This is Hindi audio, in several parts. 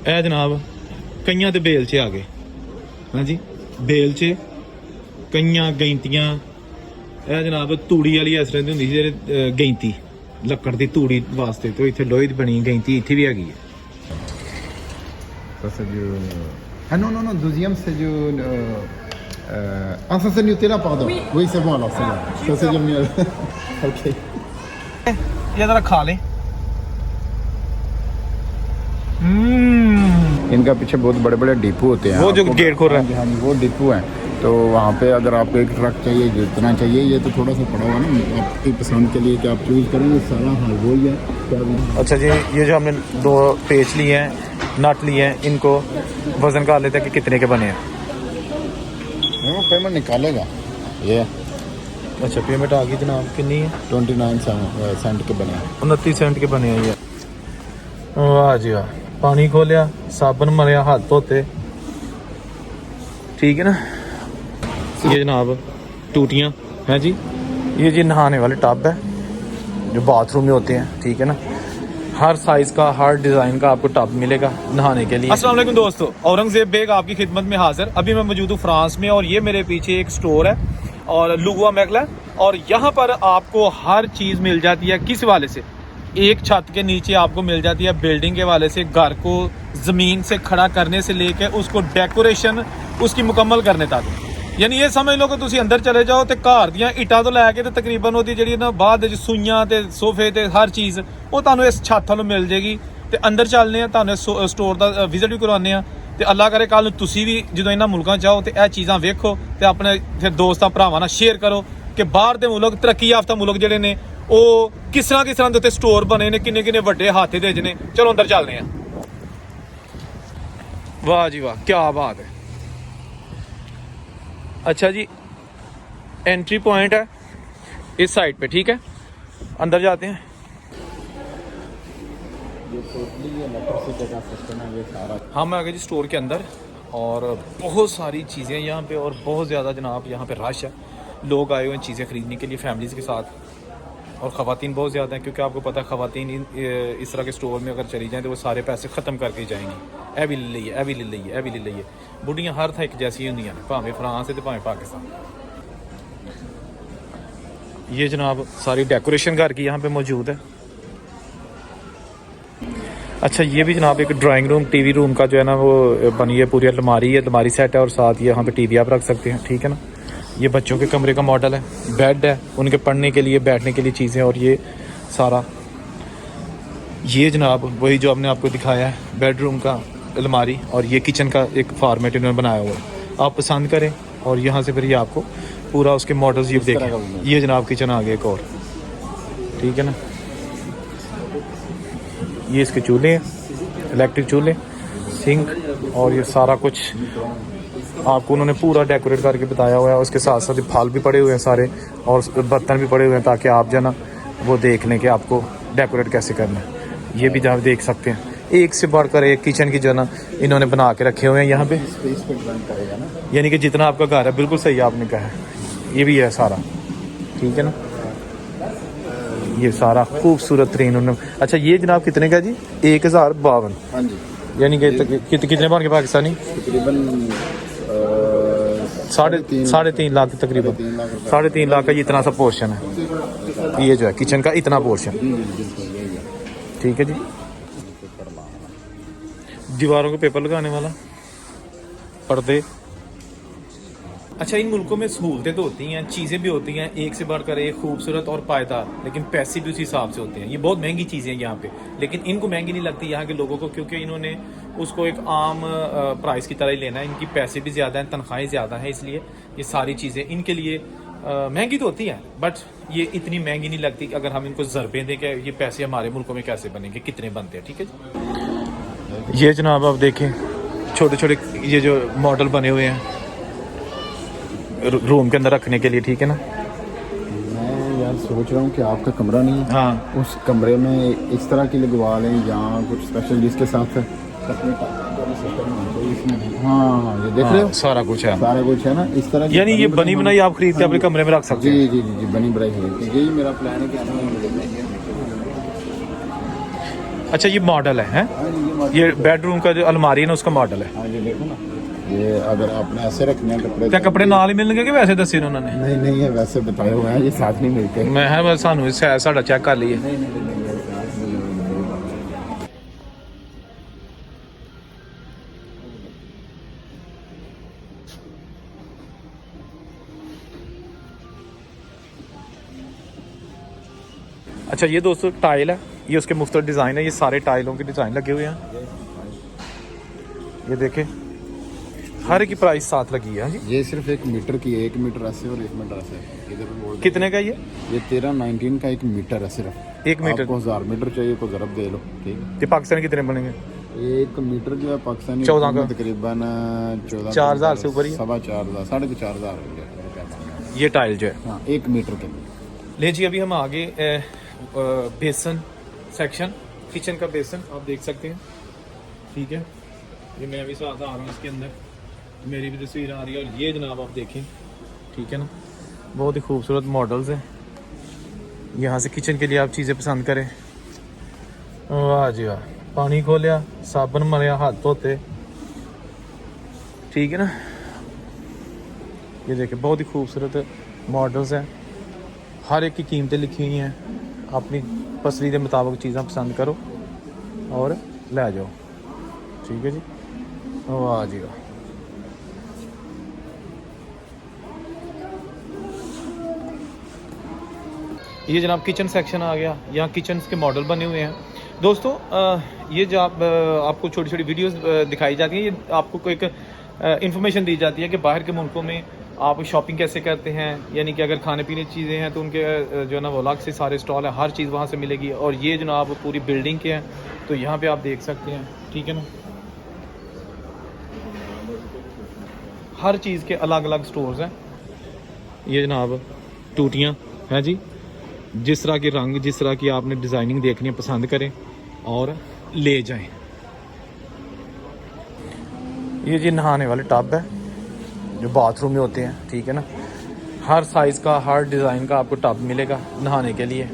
ਇਹ ਜਨਾਬ ਕਈਆਂ ਤੇ ਬੇਲ 'ਚ ਆ ਗਏ। ਹਾਂਜੀ ਬੇਲ 'ਚ ਕਈਆਂ ਗੈਂਤੀਆਂ। ਇਹ ਜਨਾਬ ਤੂੜੀ ਵਾਲੀ ਇਸ ਤਰ੍ਹਾਂ ਦੀ ਹੁੰਦੀ ਸੀ ਜਿਹੜੇ ਗੈਂਤੀ ਲੱਕੜ ਦੀ ਤੂੜੀ ਵਾਸਤੇ, ਤੇ ਇੱਥੇ ਲੋਹੇ ਦੀ ਬਣੀ ਗੈਂਤੀ ਇੱਥੇ ਵੀ ਹੈਗੀ ਹੈ। Ça c'est du... Ah non, non, non, deuxième c'est du... Ah ça c'est Nutella, pardon. Oui, c'est bon alors, c'est bon. Ça c'est du miel. Ok. ये जरा खा ले। इनका पीछे बहुत बड़े बड़े डिपो होते हैं। वो जो गेट खोल रहा है। हाँ जी, वो डिपो है। तो वहाँ पे अगर आपको एक ट्रक चाहिए जितना चाहिए, ये तो थोड़ा सा पड़ा हुआ ना आपकी पसंद के लिए कि आप चूज़ करेंगे, सारा हाल वही है क्या। अच्छा जी, ये जो हमने 2 पेच लिए हैं, नट लिए हैं, इनको वजन कर लेते हैं कि कितने के बने हैं। वो पेमेंट निकालेगा ये। अच्छा पेमेंट आ गई जनाब, कितनी है? 29 सेंट के बने, 29 सेंट के बने हैं ये। वाह जी वाह, पानी खोलिया, साबन मरिया, हाथ धोते, ठीक है ना। ये जनाब टूटियाँ हैं जी, ये जी नहाने वाले टब है जो बाथरूम में होते हैं, ठीक है ना। हर साइज का हर डिज़ाइन का आपको टब मिलेगा नहाने के लिए। अस्सलाम वालेकुम दोस्तों, औरंगजेब बेग आपकी खिदमत में हाजिर। अभी मैं मौजूद हूँ फ्रांस में और ये मेरे पीछे एक स्टोर है और लुगवा मैगला, और यहाँ पर आपको हर चीज़ मिल जाती है। किस वाले से? एक छत के नीचे आपको मिल जाती है बिल्डिंग के वाले से, घर को ज़मीन से खड़ा करने से लेके उसको डेकोरेशन उसकी मुकम्मल करने तक। यानी ये समझ लो कि तुसी अंदर चले जाओ तो घर दियां इटां तो लैके ते तकरीबन ओहदी जिहड़ी ना बाद विच सूइयां ते सोफे ते हर चीज़ वो तुहानूं इस छत वालों मिल जाएगी। ते अंदर चलने आ, तुहानूं स्टोर दा विजिट भी करवाने आ, ते अल्लाह करे कल तुसी भी जदों इन्हां मुल्कां जाओ ते इह चीज़ां वेखो ते अपने फिर दोस्तां भरावां नाल शेयर करो कि बाहर दे मुल्क तरक्की याफ्ता मुल्क जिहड़े ने ਉਹ किस तरह ਦੇ ਉੱਤੇ स्टोर बने ने, किन्ने किन्ने ਵੱਡੇ हाथे दे ने। चलो अंदर चलने हैं। वाह जी वाह, क्या बात है। अच्छा जी, एंट्री पॉइंट है इस साइड पे, ठीक है। अंदर जाते हैं। हम आ गए जी स्टोर के अंदर और बहुत सारी चीज़ें यहाँ पे और बहुत ज़्यादा जनाब यहाँ पे रश है। लोग आए हुए हैं चीज़ें ख़रीदने के लिए फैमिलीज़ के साथ, और ख़वातीन बहुत ज़्यादा हैं क्योंकि आपको पता है ख़वातीन इस तरह के स्टोर में अगर चली जाएँ तो वो सारे पैसे ख़त्म करके जाएंगी। ए भी ले लीए, ए भी ले लीए, ए भी ले लीए। बुढ़ियाँ हर था एक जैसी होंगी, भावें फ्रांस है तो भावें पाकिस्तान। ये जनाब सारी डेकोरेशन घर की यहाँ पे मौजूद है। अच्छा ये भी जनाब एक ड्राइंग रूम, टीवी रूम का जो है ना वो बनी है, पूरी अलमारी है, अलमारी सेट है, और साथ ये यहाँ पे टीवी आप रख सकते हैं, ठीक है ना। ये बच्चों के कमरे का मॉडल है, बेड है, उनके पढ़ने के लिए बैठने के लिए चीज़ें, और ये सारा ये जनाब वही जो आपने आपको दिखाया है बेडरूम का अलमारी, और ये किचन का एक फॉर्मेट इन्होंने बनाया हुआ है। आप पसंद करें और यहाँ से फिर ये आपको पूरा उसके मॉडल्स ये देखें। ये जनाब किचन आ गया एक और, ठीक है ना। ये इसके चूल्हे हैं, इलेक्ट्रिक चूल्हे, सिंक, और ये सारा कुछ आपको उन्होंने पूरा डेकोरेट करके बताया हुआ है। उसके साथ साथ फल भी पड़े हुए हैं सारे, और बर्तन भी पड़े हुए हैं ताकि आप जो ना वो देख लें कि आपको डेकोरेट कैसे करना है। ये भी आप देख सकते हैं, एक से बढ़कर एक किचन की जो ना इन्होंने बना के रखे हुए हैं यहाँ पे। यानी कि जितना आपका घर है, बिल्कुल सही आपने कहा है, ये भी है सारा, ठीक है ना। ये सारा खूबसूरत तरीन उन्होंने। अच्छा ये जनाब कितने का जी? 1052। हाँ जी। यानी कि कितने बन के पाकिस्तानी? तकरीबन 3.5 लाख तकरीबन, 3.5 लाख का इतना सा पोर्शन है ये जो है किचन का, इतना पोर्शन, ठीक है जी। दीवारों को पेपर लगाने वाला, पर्दे। अच्छा इन मुल्कों में सहूलतें तो होती हैं, चीज़ें भी होती हैं एक से बढ़कर एक खूबसूरत और पायदार, लेकिन पैसे भी उसी हिसाब से होते हैं। ये बहुत महंगी चीज़ें हैं यहाँ पे, लेकिन इनको महंगी नहीं लगती यहाँ के लोगों को, क्योंकि इन्होंने उसको एक आम प्राइस की तरह ही लेना है। इनकी पैसे भी ज़्यादा हैं, तनख्वाहें ज़्यादा हैं, इसलिए ये सारी चीज़ें इनके लिए महंगी तो होती हैं, बट ये इतनी महंगी नहीं लगती अगर हम इनको ज़रबे दें कि ये पैसे हमारे मुल्कों में कैसे बनेंगे, कितने बनते हैं, ठीक है जी। ये जनाब आप देखें छोटे छोटे ये जो मॉडल बने हुए हैं रूम के अंदर रखने के लिए, ठीक है ना। मैं यार सोच रहा हूँ कि आपका कमरा नहीं है, हाँ, उस कमरे में इस तरह की लगवा लें या कुछ स्पेशल जिसके साथ हाँ ये देख रहे हो सारा कुछ है, सारा कुछ है ना इस तरह। यानी ये बनी बनाई आप खरीद के अपने कमरे में रख सकते हैं। जी जी जी, बनी बनाई खरीद के, यही मेरा प्लान है कि अच्छा ये मॉडल है हाँ जी, ये बेडरूम का जो अलमारी है ना उसका मॉडल है। हाँ जी देखो ना, ये अगर आपने ऐसे रखने हैं कपड़े क्या कपड़े नाल ही मिलने कि वैसे दसे ने उन्होंने? नहीं नहीं, ये वैसे बताए हुए हैं, ये साथ नहीं मिलते। मैं है बस सानू साड़ा चेक कर लिए। नहीं नहीं नहीं, ये साथ मिले हुए हैं। अच्छा ये दोस्तों टाइल है, ये उसके मुख्तलिफ डिज़ाइन है, ये सारे टाइलों के डिज़ाइन लगे हुए हैं। ये देखें हर की प्राइस साथ लगी है। हाँ जी ये सिर्फ 1 मीटर की है, 1 मीटर ऐसे और 1 मीटर ऐसे। इधर पे बोल कितने का ये? 13-19 का 1 मीटर है सिर्फ। 1 मीटर आपको 1000 मीटर चाहिए तो ज़रब दे लो, ठीक है। ये पाकिस्तान कितने बनेंगे? 1 मीटर जो है पाकिस्तानी 14 का तकरीबन 14 4,000 से ऊपर ही है। 4,500 4,500 ये टाइल जो है। हाँ 1 मीटर के लिए। ले जी अभी हम आगे बेसन सेक्शन, किचन का बेसन आप देख सकते हैं, ठीक है। ये मैं भी साथ आ रहा हूँ इसके अंदर, मेरी भी तस्वीर आ रही है। और ये जनाब आप देखें, ठीक है ना, बहुत ही खूबसूरत मॉडल्स हैं। यहाँ से किचन के लिए आप चीज़ें पसंद करें। वाह जी वाह, पानी खोलिया, साबन मरिया, हाथ धोते, ठीक है ना। ये देखें बहुत ही खूबसूरत मॉडल्स हैं, हर एक की कीमतें लिखी हुई हैं। अपनी पसंद के मुताबिक चीज़ें पसंद करो और ले जाओ, ठीक है जी। वाह जी वाह, ये जनाब किचन सेक्शन आ गया। यहाँ किचन के मॉडल बने हुए हैं दोस्तों। ये जो आपको छोटी छोटी वीडियोस दिखाई जाती हैं, ये आपको कोई एक इन्फॉर्मेशन दी जाती है कि बाहर के मुल्कों में आप शॉपिंग कैसे करते हैं, यानी कि अगर खाने पीने की चीज़ें हैं तो उनके जो है ना वो अलग से सारे स्टॉल है, हर चीज़ वहाँ से मिलेगी। और ये जनाब पूरी बिल्डिंग के हैं, तो यहाँ पे आप देख सकते हैं, ठीक है ना, हर चीज़ के अलग अलग स्टोर्स हैं। ये जनाब टूटियाँ हैं जी, जिस तरह के रंग, जिस तरह की आपने डिज़ाइनिंग देखनी है पसंद करें और ले जाएं। ये जी नहाने वाले टब है जो बाथरूम में होते हैं, ठीक है ना, हर साइज़ का हर डिज़ाइन का आपको टब मिलेगा नहाने के लिए।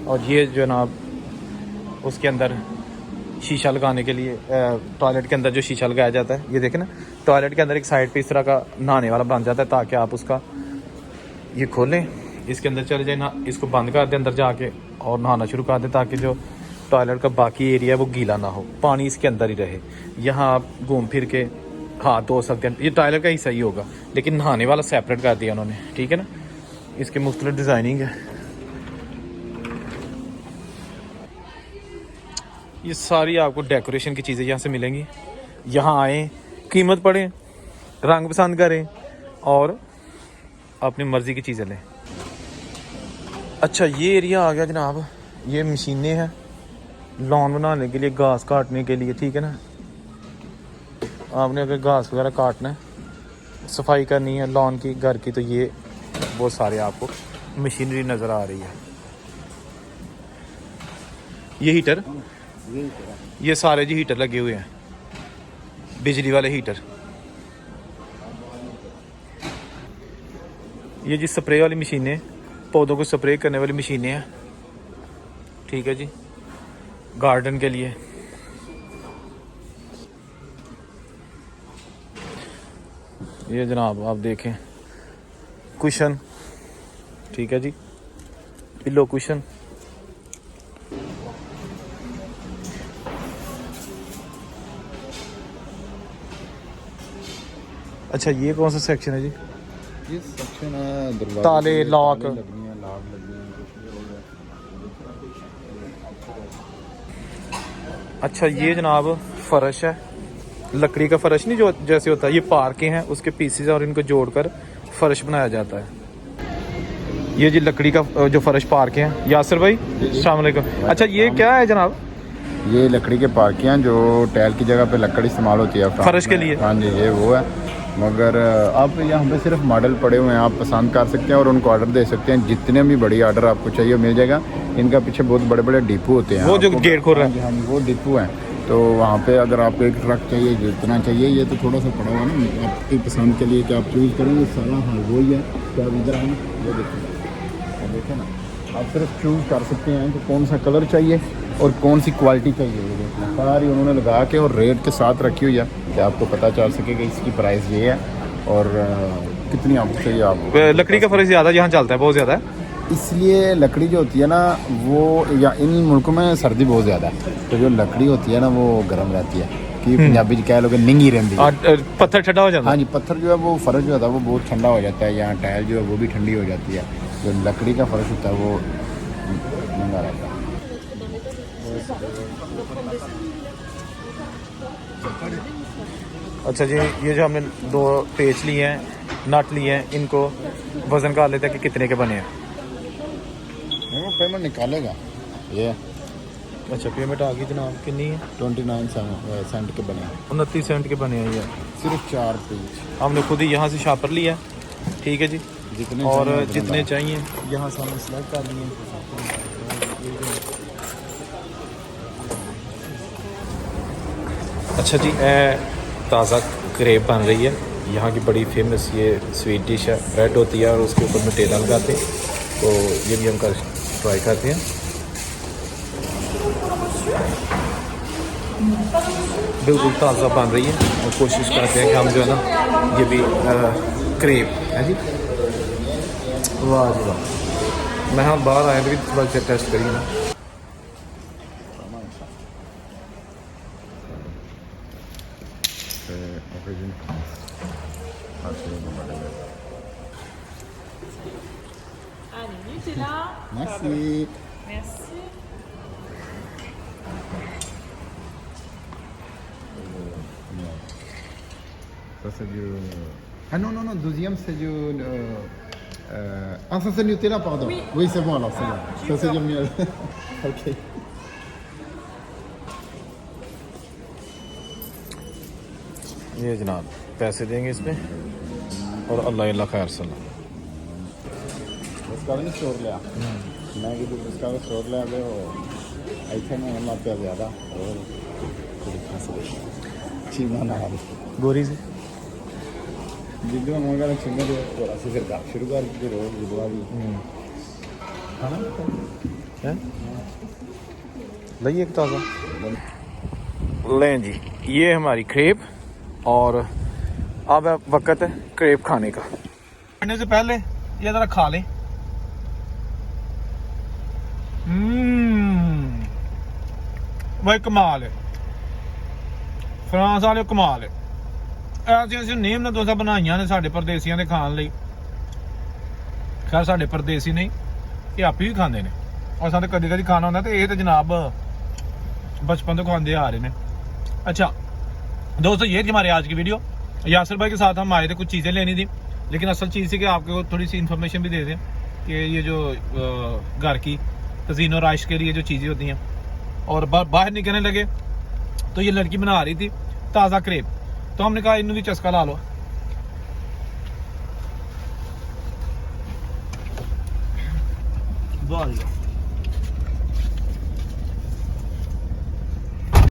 और ये जनाब उसके अंदर शीशा लगाने के लिए, टॉयलेट के अंदर जो शीशा लगाया जाता है, ये देखें ना, टॉयलेट के अंदर एक साइड पे इस तरह का नहाने वाला बन जाता है, ताकि आप उसका ये खोलें, इसके अंदर चले जाए ना, इसको बंद कर दें अंदर जाके और नहाना शुरू कर दें, ताकि जो टॉयलेट का बाकी एरिया है वो गीला ना हो, पानी इसके अंदर ही रहे। यहाँ आप घूम फिर के हाथ धो सकते हैं। ये टॉयलेट का ही सही होगा, लेकिन नहाने वाला सेपरेट कर दिया उन्होंने, ठीक है ना। इसके मुख्तलिफ डिज़ाइनिंग है। ये सारी आपको डेकोरेशन की चीज़ें यहाँ से मिलेंगी। यहाँ आएँ, कीमत पढ़ें, रंग पसंद करें और अपनी मर्ज़ी की चीज़ें लें। अच्छा ये एरिया आ गया जनाब, ये मशीनें हैं लॉन बनाने के लिए, घास काटने के लिए, ठीक है ना। आपने अगर घास वगैरह काटना है, सफाई करनी है लॉन की, घर की, तो ये बहुत सारे आपको मशीनरी नज़र आ रही है। ये हीटर, ये सारे जी हीटर लगे हुए हैं, बिजली वाले हीटर। ये जी स्प्रे वाली मशीनें, पौधों को स्प्रे करने वाली मशीनें हैं, ठीक है जी, गार्डन के लिए। ये जनाब आप देखें कुशन, ठीक है जी, पिलो कुशन। अच्छा ये कौन सा सेक्शन है जी? ये सेक्शन है दरवाजे, ताले, लॉक। लगनी है, लॉक लगनी है, कुछ भी होगा। अच्छा ये जनाब फर्श है, लकड़ी का फर्श नहीं जो जैसे होता है, ये पार्के हैं उसके पीसेस और इनको जोड़कर फर्श बनाया जाता है। ये जी लकड़ी का जो फर्श पार्के हैं। यासिर भाई अस्सलाम वालेकुम। अच्छा ये क्या है जनाब? ये लकड़ी के पार्के हैं जो टाइल की जगह पे लकड़ी इस्तेमाल होती है फर्श के लिए। हाँ जी ये वो है, मगर आप यहाँ पे सिर्फ मॉडल पड़े हुए हैं, आप पसंद कर सकते हैं और उनको ऑर्डर दे सकते हैं। जितने भी बड़ी ऑर्डर आपको चाहिए मिल जाएगा। इनका पीछे बहुत बड़े बड़े डिपो होते हैं, वो जो गेट खोल रहा है। हाँ जी वो डिपो हैं, तो वहाँ पे अगर आपको एक ट्रक चाहिए, जितना चाहिए, ये तो थोड़ा सा पड़ा हुआ है ना, आपकी पसंद के लिए कि आप चूज़ करेंगे, सारा हाँ वही है। तो आप इधर आए, वो देखें, देखें ना, आप सिर्फ चूज़ कर सकते हैं कि कौन सा कलर चाहिए और कौन सी क्वालिटी चाहिए। ये देखना सारी उन्होंने लगा के और रेट के साथ रखी हुई है कि आपको पता चल सके कि इसकी प्राइस ये है और कितनी आपको चाहिए। आपको लकड़ी का फर्क ज़्यादा यहाँ चलता है, बहुत ज़्यादा है, इसलिए लकड़ी जो होती है ना वो, या इन मुल्कों में सर्दी बहुत ज़्यादा है तो जो लकड़ी होती है ना वो गर्म रहती है कि पंजाबी कह लो कि निंगी रहती है। पत्थर ठंडा हो जाता है। हाँ जी, पत्थर जो है वो फ़र्श जो होता है वो बहुत ठंडा हो जाता है, यहाँ टाइल जो है वो भी ठंडी हो जाती है। जो लकड़ी का फ़र्श होता है वो महंगा रहता है। अच्छा जी, ये जो हमने 2 पेच लिए हैं, नट लिए हैं, इनको वज़न का लेते हैं कि कितने के बने हैं। वो पेमेंट निकालेगा ये। अच्छा, पेमेंट आ गई जनाब, कितनी है? 29 सेंट के बने, 29 सेंट के बने हैं ये। सिर्फ 4 पेज हमने खुद ही यहाँ से शापर लिया है, ठीक है जी। जितने और चाहिए उतने जितने लाओ। चाहिए यहाँ से हमने सेलेक्ट कर लिए। अच्छा जी, ताज़ा क्रेप बन रही है। यहाँ की बड़ी फेमस ये स्वीट डिश है, ब्रेड होती है और उसके ऊपर नटेला लगाते हैं, तो ये भी हम कर ट्राई करते हैं। बिल्कुल ताज़ा बन रही है और कोशिश करते हैं कि हम जो है ना ये भी क्रेप है जी। वाह जी वाह, मैं हम बाहर आए थे थोड़ा सा टेस्ट करिए ना। Allez, Nutella. Merci. Merci. Ça c'est du... Ah non, non, non, deuxième c'est du... Ah, ça c'est Nutella, pardon. Oui. Oui, c'est bon alors, c'est Ah, bon. Ça c'est du miel. Ok. ये जनाब पैसे देंगे इसमें और अल्लाह अल्लाह खैर सलाम। उसका भी नहीं स्टोर लिया मैं कि उसका भी स्टोर लिया तो ऐसे नहीं हम आपके ज़्यादा और चीमा ना गोरी से जिद्दू मंगा चिंगा जो थोड़ा सा फिर काम शुरू कर के रोज जिद्दू भी है लाइए एक ताज़ा। लें जी, ये हमारी क्रेप और अब है वक्त है क्रेप खाने का। खाने से पहले ये ज़रा खा लें। भाई कमाल है, फ्रांस वाले कमाल है। ऐसी ऐसी नेम ने दोसा बनाइया ने साडे परदेसियां दे खाण लई। खैर साडे परदेसी नहीं, ये आप ही खांदे ने और साडे कदी कदी खाना होंदा ते ये ते जनाब बचपन तो खाते आ रहे हैं। अच्छा दोस्तों, ये थी हमारी आज की वीडियो। यासिर भाई के साथ हम आए थे, कुछ चीज़ें लेनी थी, लेकिन असल चीज़ थी कि आपको थोड़ी सी इन्फॉर्मेशन भी दे दें कि ये जो घर की तज़ीन और आइश के लिए जो चीज़ें होती हैं। और बाहर निकलने लगे तो ये लड़की बना रही थी ताज़ा क्रेप, तो हमने कहा इन्हों भी चस्का ला लो। वाह